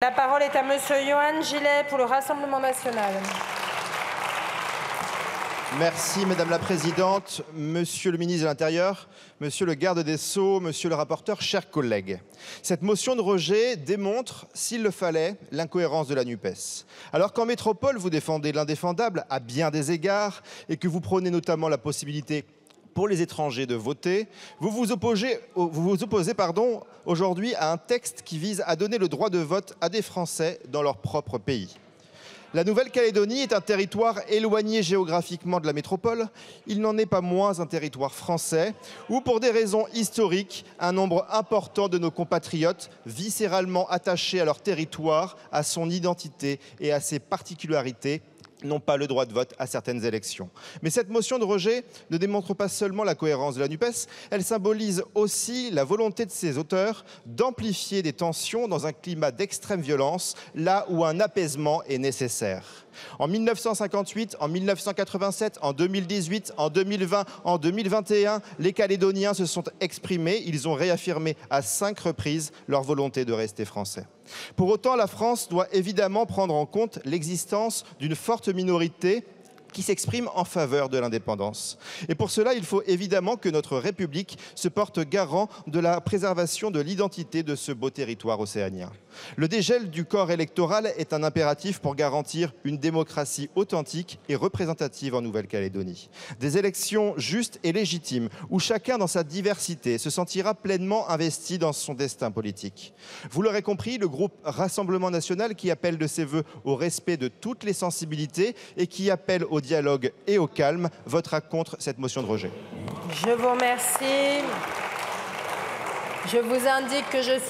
La parole est à Monsieur Yohann Gillet pour le Rassemblement national. Merci Madame la Présidente, Monsieur le ministre de l'Intérieur, Monsieur le garde des Sceaux, Monsieur le rapporteur, chers collègues. Cette motion de rejet démontre, s'il le fallait, l'incohérence de la NUPES. Alors qu'en métropole, vous défendez l'indéfendable à bien des égards et que vous prônez notamment la possibilité pour les étrangers de voter, vous vous opposez aujourd'hui à un texte qui vise à donner le droit de vote à des Français dans leur propre pays. La Nouvelle-Calédonie est un territoire éloigné géographiquement de la métropole. Il n'en est pas moins un territoire français où, pour des raisons historiques, un nombre important de nos compatriotes, viscéralement attachés à leur territoire, à son identité et à ses particularités, n'ont pas le droit de vote à certaines élections. Mais cette motion de rejet ne démontre pas seulement la cohérence de la NUPES, elle symbolise aussi la volonté de ses auteurs d'amplifier des tensions dans un climat d'extrême violence, là où un apaisement est nécessaire. En 1958, en 1987, en 2018, en 2020, en 2021, les Calédoniens se sont exprimés. Ils ont réaffirmé à 5 reprises leur volonté de rester français. Pour autant, la France doit évidemment prendre en compte l'existence d'une forte minorité qui s'exprime en faveur de l'indépendance. Et pour cela, il faut évidemment que notre République se porte garant de la préservation de l'identité de ce beau territoire océanien. Le dégel du corps électoral est un impératif pour garantir une démocratie authentique et représentative en Nouvelle-Calédonie. Des élections justes et légitimes où chacun dans sa diversité se sentira pleinement investi dans son destin politique. Vous l'aurez compris, le groupe Rassemblement national, qui appelle de ses vœux au respect de toutes les sensibilités et qui appelle au dialogue et au calme, votera contre cette motion de rejet. Je vous remercie. Je vous indique que je suis